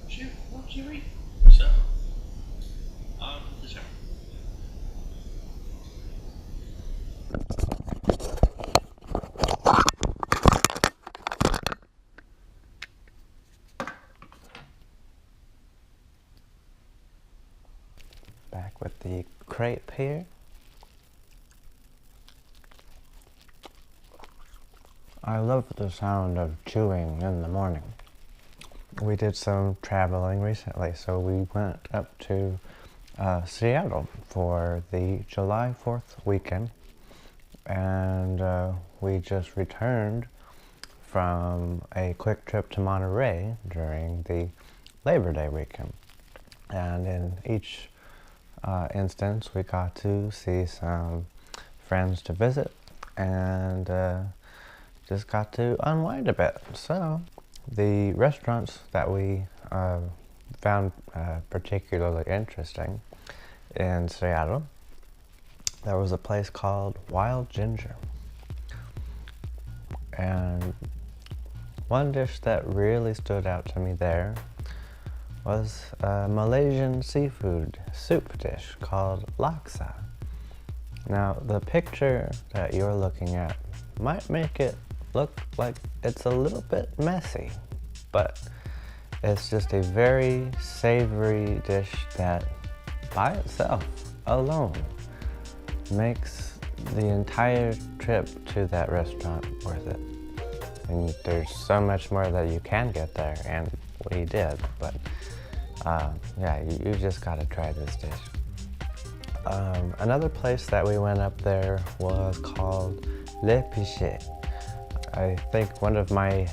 Shoot, what did you read? So, the show. Back with the crepe here. I love the sound of chewing in the morning. We did some traveling recently, so we went up to Seattle for the July 4th weekend, and we just returned from a quick trip to Monterey during the Labor Day weekend. And in each instance, we got to see some friends to visit and just got to unwind a bit. So the restaurants that we found particularly interesting in Seattle, there was a place called Wild Ginger. And one dish that really stood out to me there was a Malaysian seafood soup dish called laksa. Now, the picture that you're looking at might make it look like it's a little bit messy, but it's just a very savory dish that by itself, alone, makes the entire trip to that restaurant worth it. And there's so much more that you can get there, and we did, but yeah, you just gotta try this dish. Another place that we went up there was called Le Pichet. I think one of my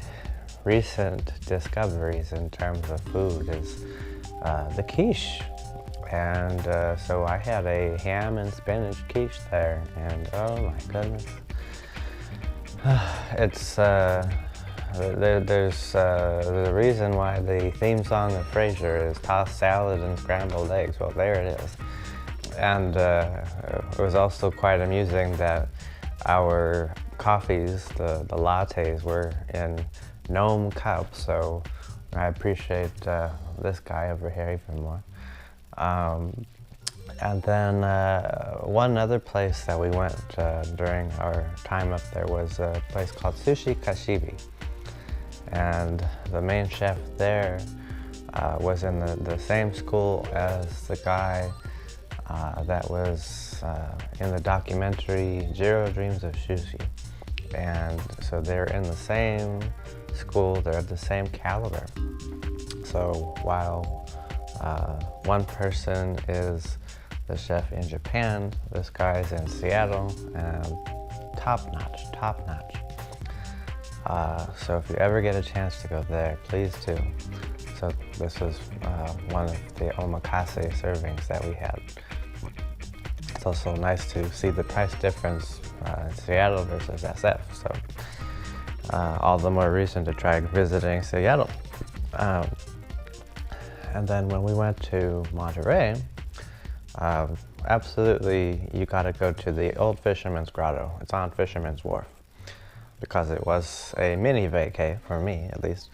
recent discoveries in terms of food is the quiche. And so I had a ham and spinach quiche there, and oh my goodness. It's there's a reason why the theme song of Frasier is tossed salad and scrambled eggs. Well, there it is. And it was also quite amusing that our coffees, the lattes, were in gnome cups, so I appreciate this guy over here even more. And then one other place that we went during our time up there was a place called Sushi Kashibi. And the main chef there was in the same school as the guy that was in the documentary Jiro Dreams of Sushi. And so they're in the same school, they're of the same caliber. So while one person is the chef in Japan, this guy's in Seattle, and top notch. So if you ever get a chance to go there, please do. So this was one of the omakase servings that we had. It's also nice to see the price difference in Seattle versus SF, so all the more reason to try visiting Seattle. And then when we went to Monterey, absolutely you gotta go to the old Fisherman's Grotto. It's on Fisherman's Wharf, because it was a mini vacay, for me at least.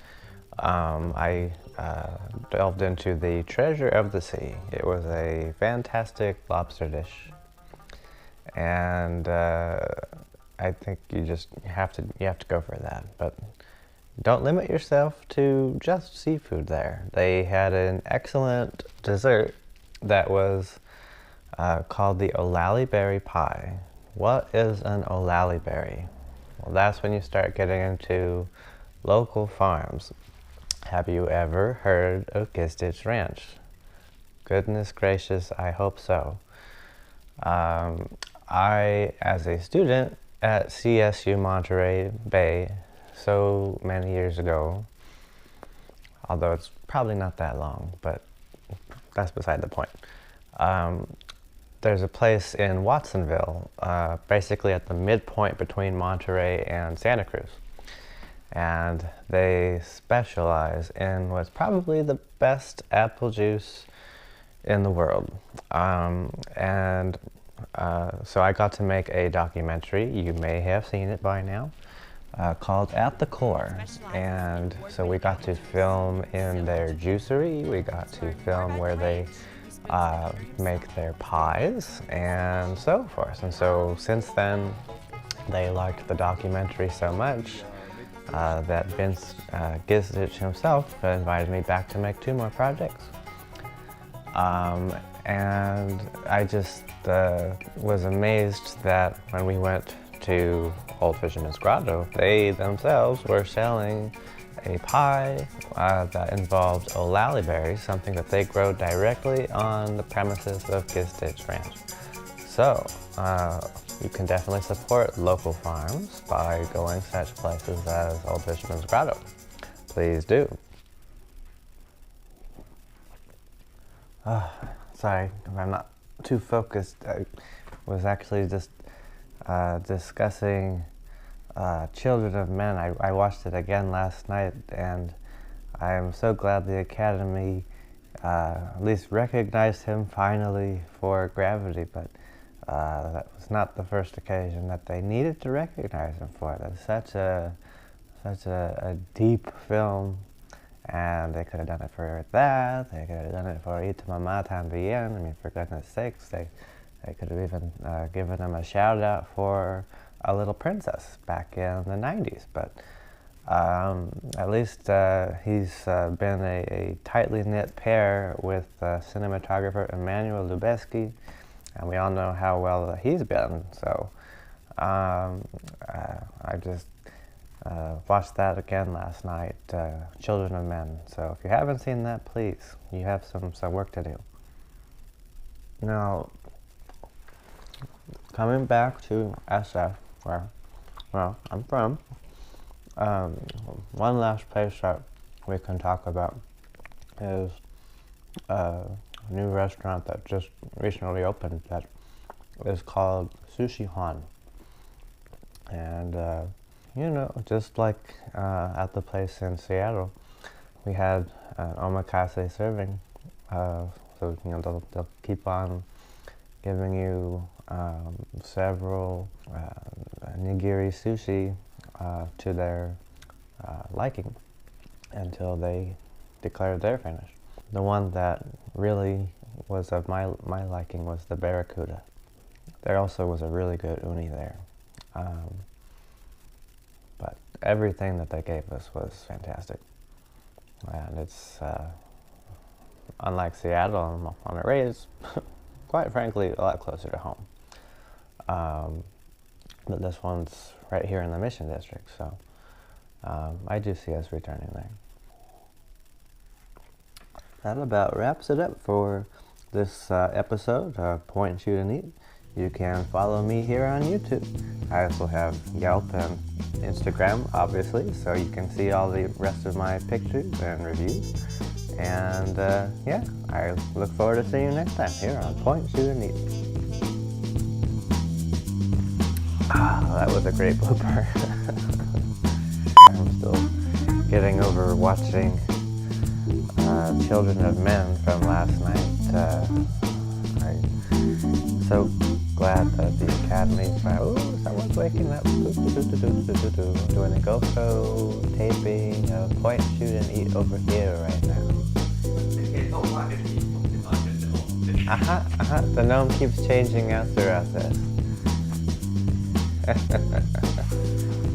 I delved into the treasure of the sea. It was a fantastic lobster dish, and I think you have to go for that. But don't limit yourself to just seafood there. They had an excellent dessert that was called the O'Lally berry pie. What is an O'Lally berry? Well, that's when you start getting into local farms. Have you ever heard of Gistich Ranch? Goodness gracious, I hope so. I, as a student at CSU Monterey Bay so many years ago, although it's probably not that long, but that's beside the point. There's a place in Watsonville, basically at the midpoint between Monterey and Santa Cruz. And they specialize in what's probably the best apple juice in the world. So I got to make a documentary. You may have seen it by now. called At the Core. And so we got to film in their juicery, we got to film where they make their pies and so forth. And so since then, they liked the documentary so much that Vince Gizdich himself invited me back to make 2 more projects. And I just was amazed that when we went to Old Fisherman's Grotto, they themselves were selling a pie that involved O'Lally berries, something that they grow directly on the premises of Gizdich Ranch. So you can definitely support local farms by going such places as Old Fisherman's Grotto. Please do. Sorry if I'm not too focused. I was actually just discussing Children of Men. I watched it again last night, and I am so glad the Academy at least recognized him finally for Gravity, but that was not the first occasion that they needed to recognize him for. That's such a deep film, and they could have done it for that. They could have done it for Y Tu Mamá También. I mean, for goodness sakes, they could have even given him a shout out for A Little Princess back in the 90s. But at least he's been a tightly knit pair with cinematographer Emmanuel Lubezki, and we all know how well he's been. So I just watched that again last night, Children of Men. So if you haven't seen that, please, you have some work to do. Now, coming back to SF, where, well, I'm from, one last place that we can talk about is a new restaurant that just recently opened that is called Sushi Han. And you know, just like at the place in Seattle, we had an omakase serving. So you know, they'll keep on giving you several nigiri sushi to their liking until they declared their finish. The one that really was of my liking was the Barracuda. There also was a really good uni there. But everything that they gave us was fantastic. And it's, unlike Seattle, Monterey is, quite frankly, a lot closer to home. But this one's right here in the Mission District, so I do see us returning there. That about wraps it up for this episode of Point, Shoot, and Eat. You can follow me here on YouTube. I also have Yelp and Instagram, obviously, so you can see all the rest of my pictures and reviews. And yeah, I look forward to seeing you next time here on Point, Shoot, and Eat. That was a great blooper. I'm still getting over watching Children of Men from last night. I'm so glad that the Academy, someone's waking up, doing a GoPro taping of Point, Shoot, and Eat over here right now. The gnome keeps changing out throughout this.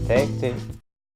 Take 2.